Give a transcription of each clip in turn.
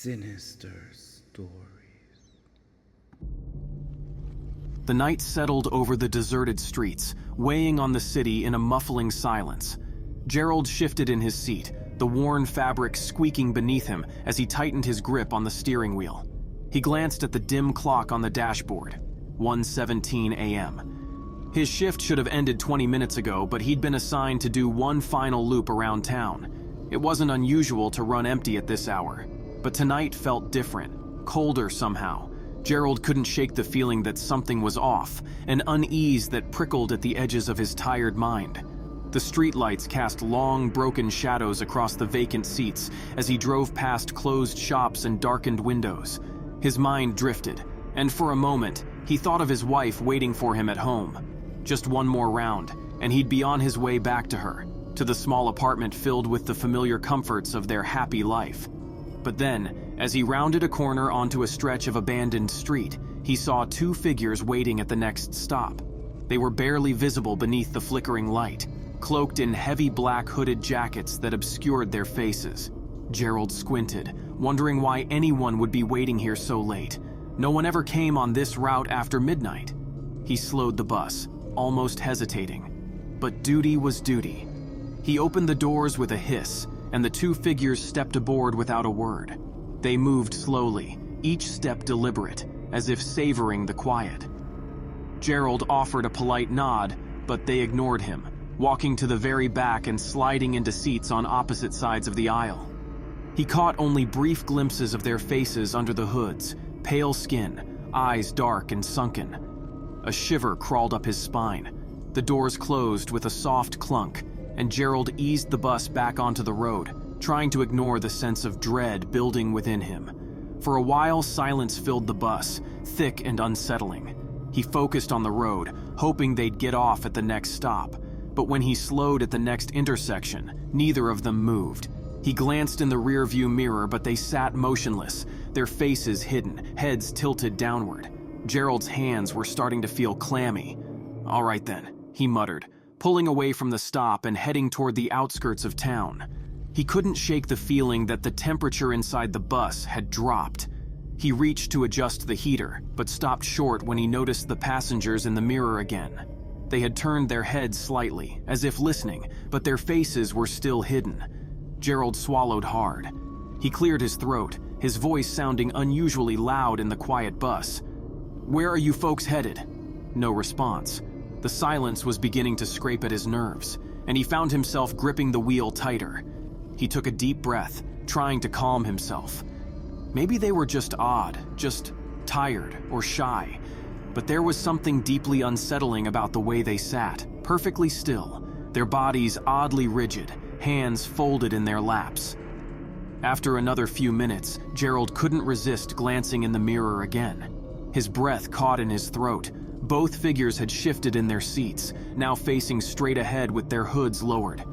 Sinister Stories. The night settled over the deserted streets, weighing on the city in a muffling silence. Gerald shifted in his seat, the worn fabric squeaking beneath him as he tightened his grip on the steering wheel. He glanced at the dim clock on the dashboard, 1:17 a.m. His shift should have ended 20 minutes ago, but he'd been assigned to do one final loop around town. It wasn't unusual to run empty at this hour, but tonight felt different, colder somehow. Gerald couldn't shake the feeling that something was off, an unease that prickled at the edges of his tired mind. The streetlights cast long, broken shadows across the vacant seats as he drove past closed shops and darkened windows. His mind drifted, and for a moment, he thought of his wife waiting for him at home. Just one more round, and he'd be on his way back to her, to the small apartment filled with the familiar comforts of their happy life. But then, as he rounded a corner onto a stretch of abandoned street, he saw two figures waiting at the next stop. They were barely visible beneath the flickering light, cloaked in heavy black hooded jackets that obscured their faces. Gerald squinted, wondering why anyone would be waiting here so late. No one ever came on this route after midnight. He slowed the bus, almost hesitating. But duty was duty. He opened the doors with a hiss, and the two figures stepped aboard without a word. They moved slowly, each step deliberate, as if savoring the quiet. Gerald offered a polite nod, but they ignored him, walking to the very back and sliding into seats on opposite sides of the aisle. He caught only brief glimpses of their faces under the hoods, pale skin, eyes dark and sunken. A shiver crawled up his spine. The doors closed with a soft clunk, and Gerald eased the bus back onto the road, trying to ignore the sense of dread building within him. For a while, silence filled the bus, thick and unsettling. He focused on the road, hoping they'd get off at the next stop. But when he slowed at the next intersection, neither of them moved. He glanced in the rearview mirror, but they sat motionless, their faces hidden, heads tilted downward. Gerald's hands were starting to feel clammy. "All right then," he muttered, pulling away from the stop and heading toward the outskirts of town. He couldn't shake the feeling that the temperature inside the bus had dropped. He reached to adjust the heater, but stopped short when he noticed the passengers in the mirror again. They had turned their heads slightly, as if listening, but their faces were still hidden. Gerald swallowed hard. He cleared his throat, his voice sounding unusually loud in the quiet bus. "Where are you folks headed?" No response. The silence was beginning to scrape at his nerves, and he found himself gripping the wheel tighter. He took a deep breath, trying to calm himself. Maybe they were just odd, just tired or shy, but there was something deeply unsettling about the way they sat, perfectly still, their bodies oddly rigid, hands folded in their laps. After another few minutes, Gerald couldn't resist glancing in the mirror again. His breath caught in his throat. Both figures had shifted in their seats, now facing straight ahead with their hoods lowered.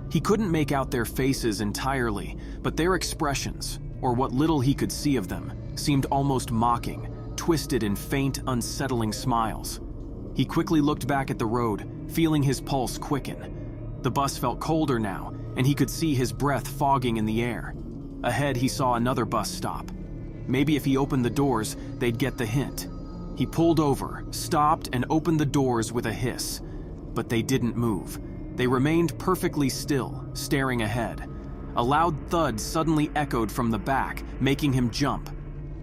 He couldn't make out their faces entirely, but their expressions, or what little he could see of them, seemed almost mocking, twisted in faint, unsettling smiles. He quickly looked back at the road, feeling his pulse quicken. The bus felt colder now, and he could see his breath fogging in the air. Ahead, he saw another bus stop. Maybe if he opened the doors, they'd get the hint. He pulled over, stopped, and opened the doors with a hiss. But they didn't move. They remained perfectly still, staring ahead. A loud thud suddenly echoed from the back, making him jump.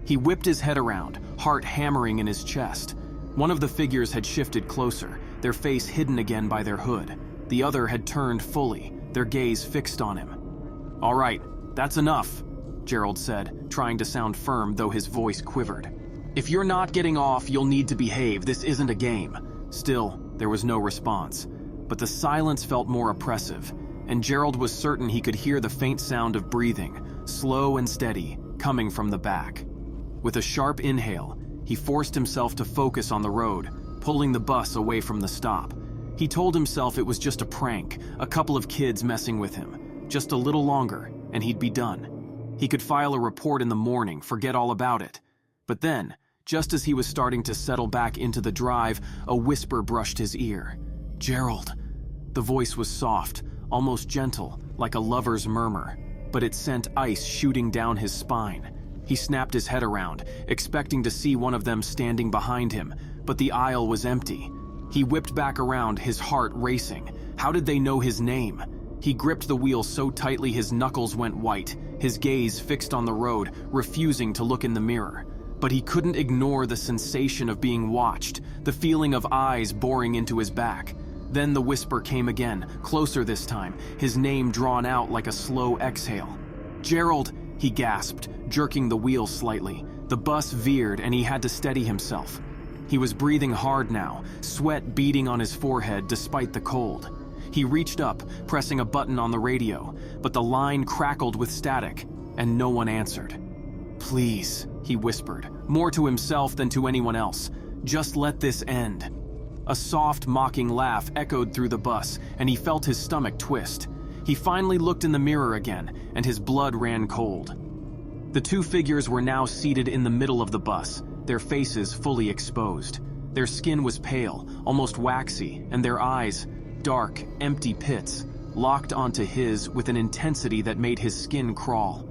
He whipped his head around, heart hammering in his chest. One of the figures had shifted closer, their face hidden again by their hood. The other had turned fully, their gaze fixed on him. "All right, that's enough," Gerald said, trying to sound firm though his voice quivered. "If you're not getting off, you'll need to behave. This isn't a game." Still, there was no response. But the silence felt more oppressive, and Gerald was certain he could hear the faint sound of breathing, slow and steady, coming from the back. With a sharp inhale, he forced himself to focus on the road, pulling the bus away from the stop. He told himself it was just a prank, a couple of kids messing with him. Just a little longer, and he'd be done. He could file a report in the morning, forget all about it. But then, just as he was starting to settle back into the drive, a whisper brushed his ear. "Gerald." The voice was soft, almost gentle, like a lover's murmur, but it sent ice shooting down his spine. He snapped his head around, expecting to see one of them standing behind him, but the aisle was empty. He whipped back around, his heart racing. How did they know his name? He gripped the wheel so tightly his knuckles went white, his gaze fixed on the road, refusing to look in the mirror. But he couldn't ignore the sensation of being watched, the feeling of eyes boring into his back. Then the whisper came again, closer this time, his name drawn out like a slow exhale. "Gerald," he gasped, jerking the wheel slightly. The bus veered and he had to steady himself. He was breathing hard now, sweat beading on his forehead despite the cold. He reached up, pressing a button on the radio, but the line crackled with static, and no one answered. "Please," he whispered, more to himself than to anyone else, "just let this end." A soft, mocking laugh echoed through the bus, and he felt his stomach twist. He finally looked in the mirror again, and his blood ran cold. The two figures were now seated in the middle of the bus, their faces fully exposed. Their skin was pale, almost waxy, and their eyes, dark, empty pits, locked onto his with an intensity that made his skin crawl.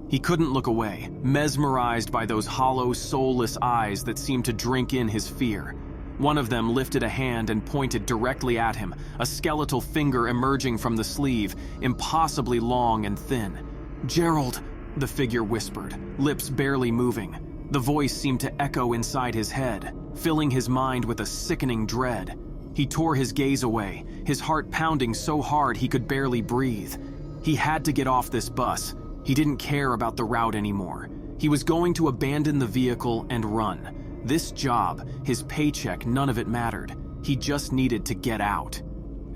He couldn't look away, mesmerized by those hollow, soulless eyes that seemed to drink in his fear. One of them lifted a hand and pointed directly at him, a skeletal finger emerging from the sleeve, impossibly long and thin. "Gerald," the figure whispered, lips barely moving. The voice seemed to echo inside his head, filling his mind with a sickening dread. He tore his gaze away, his heart pounding so hard he could barely breathe. He had to get off this bus. He didn't care about the route anymore. He was going to abandon the vehicle and run. This job, his paycheck, none of it mattered. He just needed to get out.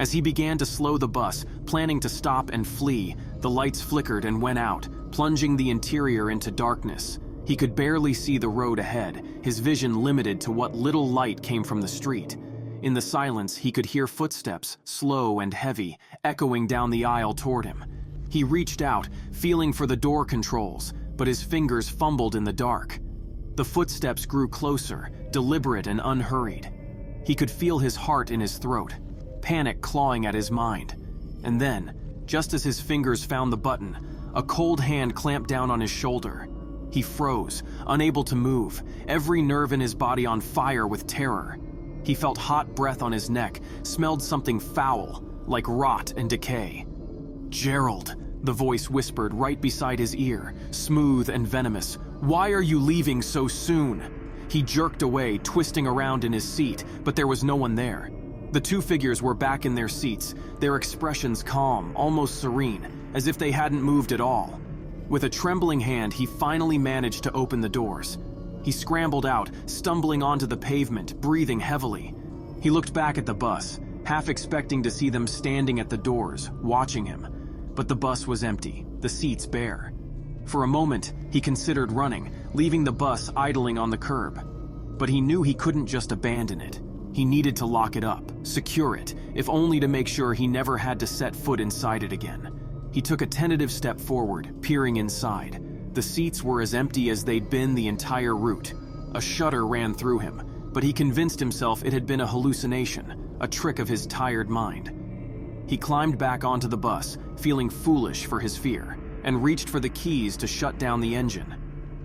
As he began to slow the bus, planning to stop and flee, the lights flickered and went out, plunging the interior into darkness. He could barely see the road ahead, his vision limited to what little light came from the street. In the silence, he could hear footsteps, slow and heavy, echoing down the aisle toward him. He reached out, feeling for the door controls, but his fingers fumbled in the dark. The footsteps grew closer, deliberate and unhurried. He could feel his heart in his throat, panic clawing at his mind. And then, just as his fingers found the button, a cold hand clamped down on his shoulder. He froze, unable to move, every nerve in his body on fire with terror. He felt hot breath on his neck, smelled something foul, like rot and decay. "Gerald," the voice whispered right beside his ear, smooth and venomous. "Why are you leaving so soon?" He jerked away, twisting around in his seat, but there was no one there. The two figures were back in their seats, their expressions calm, almost serene, as if they hadn't moved at all. With a trembling hand, he finally managed to open the doors. He scrambled out, stumbling onto the pavement, breathing heavily. He looked back at the bus, half expecting to see them standing at the doors, watching him. But the bus was empty, the seats bare. For a moment, he considered running, leaving the bus idling on the curb. But he knew he couldn't just abandon it. He needed to lock it up, secure it, if only to make sure he never had to set foot inside it again. He took a tentative step forward, peering inside. The seats were as empty as they'd been the entire route. A shudder ran through him, but he convinced himself it had been a hallucination, a trick of his tired mind. He climbed back onto the bus, feeling foolish for his fear, and reached for the keys to shut down the engine.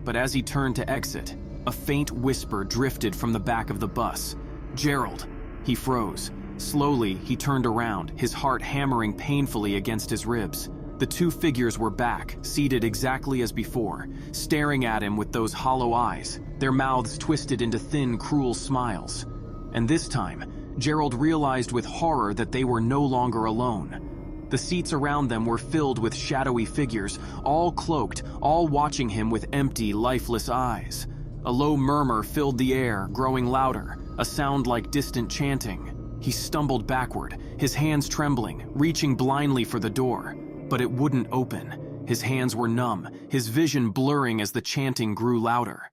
But as he turned to exit, a faint whisper drifted from the back of the bus. "Gerald." He froze. Slowly, he turned around, his heart hammering painfully against his ribs. The two figures were back, seated exactly as before, staring at him with those hollow eyes, their mouths twisted into thin, cruel smiles. And this time, Gerald realized with horror that they were no longer alone. The seats around them were filled with shadowy figures, all cloaked, all watching him with empty, lifeless eyes. A low murmur filled the air, growing louder, a sound like distant chanting. He stumbled backward, his hands trembling, reaching blindly for the door. But it wouldn't open. His hands were numb, his vision blurring as the chanting grew louder.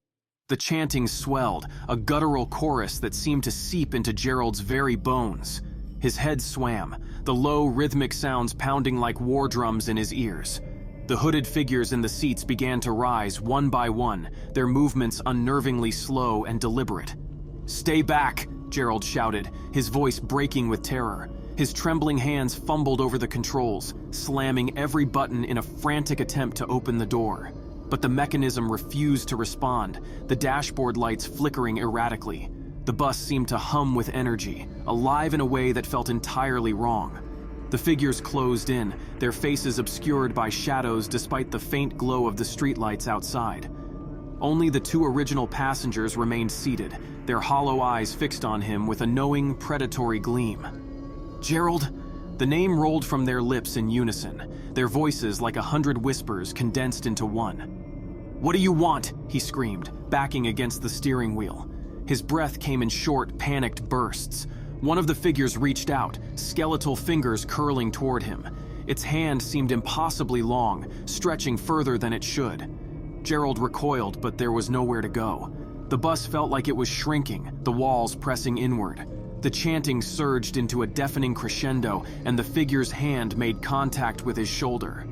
The chanting swelled, a guttural chorus that seemed to seep into Gerald's very bones. His head swam, the low, rhythmic sounds pounding like war drums in his ears. The hooded figures in the seats began to rise one by one, their movements unnervingly slow and deliberate. "Stay back!" Gerald shouted, his voice breaking with terror. His trembling hands fumbled over the controls, slamming every button in a frantic attempt to open the door. But the mechanism refused to respond, the dashboard lights flickering erratically. The bus seemed to hum with energy, alive in a way that felt entirely wrong. The figures closed in, their faces obscured by shadows despite the faint glow of the streetlights outside. Only the two original passengers remained seated, their hollow eyes fixed on him with a knowing, predatory gleam. Gerald? The name rolled from their lips in unison, their voices like 100 whispers condensed into one. "What do you want?" he screamed, backing against the steering wheel. His breath came in short, panicked bursts. One of the figures reached out, skeletal fingers curling toward him. Its hand seemed impossibly long, stretching further than it should. Gerald recoiled, but there was nowhere to go. The bus felt like it was shrinking, the walls pressing inward. The chanting surged into a deafening crescendo, and the figure's hand made contact with his shoulder.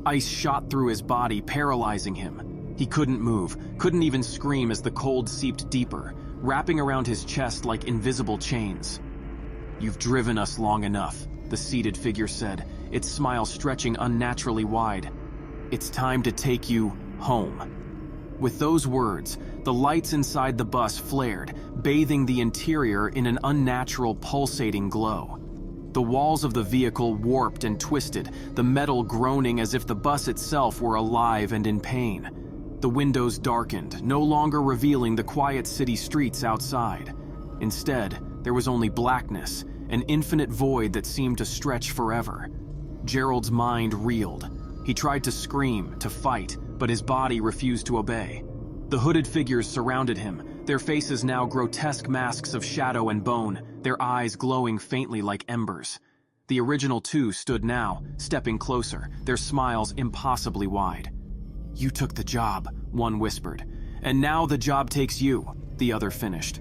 Ice shot through his body, paralyzing him. He couldn't move, couldn't even scream as the cold seeped deeper, wrapping around his chest like invisible chains. "You've driven us long enough," the seated figure said, its smile stretching unnaturally wide. "It's time to take you home." With those words, the lights inside the bus flared, bathing the interior in an unnatural, pulsating glow. The walls of the vehicle warped and twisted, the metal groaning as if the bus itself were alive and in pain. The windows darkened, no longer revealing the quiet city streets outside. Instead, there was only blackness, an infinite void that seemed to stretch forever. Gerald's mind reeled. He tried to scream, to fight, but his body refused to obey. The hooded figures surrounded him, their faces now grotesque masks of shadow and bone, their eyes glowing faintly like embers. The original two stood now, stepping closer, their smiles impossibly wide. "You took the job," one whispered. "And now the job takes you," the other finished.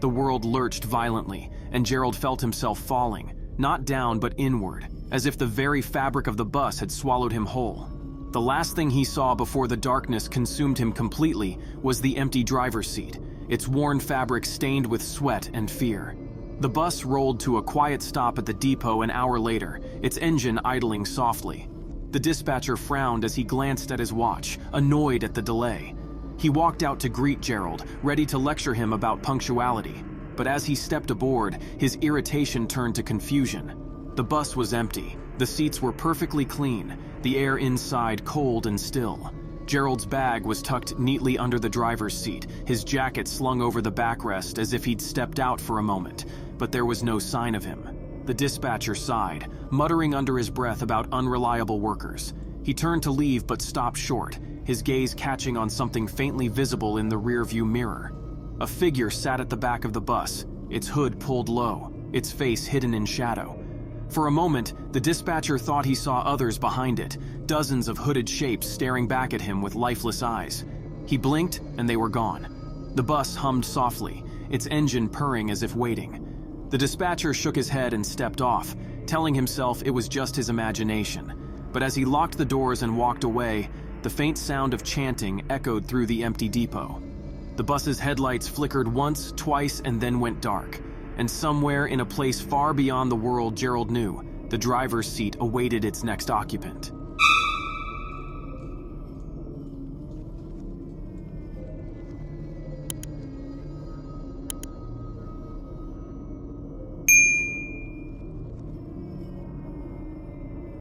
The world lurched violently, and Gerald felt himself falling, not down but inward, as if the very fabric of the bus had swallowed him whole. The last thing he saw before the darkness consumed him completely was the empty driver's seat, its worn fabric stained with sweat and fear. The bus rolled to a quiet stop at the depot an hour later, its engine idling softly. The dispatcher frowned as he glanced at his watch, annoyed at the delay. He walked out to greet Gerald, ready to lecture him about punctuality. But as he stepped aboard, his irritation turned to confusion. The bus was empty. The seats were perfectly clean, the air inside cold and still. Gerald's bag was tucked neatly under the driver's seat, his jacket slung over the backrest as if he'd stepped out for a moment, but there was no sign of him. The dispatcher sighed, muttering under his breath about unreliable workers. He turned to leave but stopped short, his gaze catching on something faintly visible in the rearview mirror. A figure sat at the back of the bus, its hood pulled low, its face hidden in shadow. For a moment, the dispatcher thought he saw others behind it, dozens of hooded shapes staring back at him with lifeless eyes. He blinked, and they were gone. The bus hummed softly, its engine purring as if waiting. The dispatcher shook his head and stepped off, telling himself it was just his imagination. But as he locked the doors and walked away, the faint sound of chanting echoed through the empty depot. The bus's headlights flickered once, twice, and then went dark. And somewhere in a place far beyond the world Gerald knew, the driver's seat awaited its next occupant.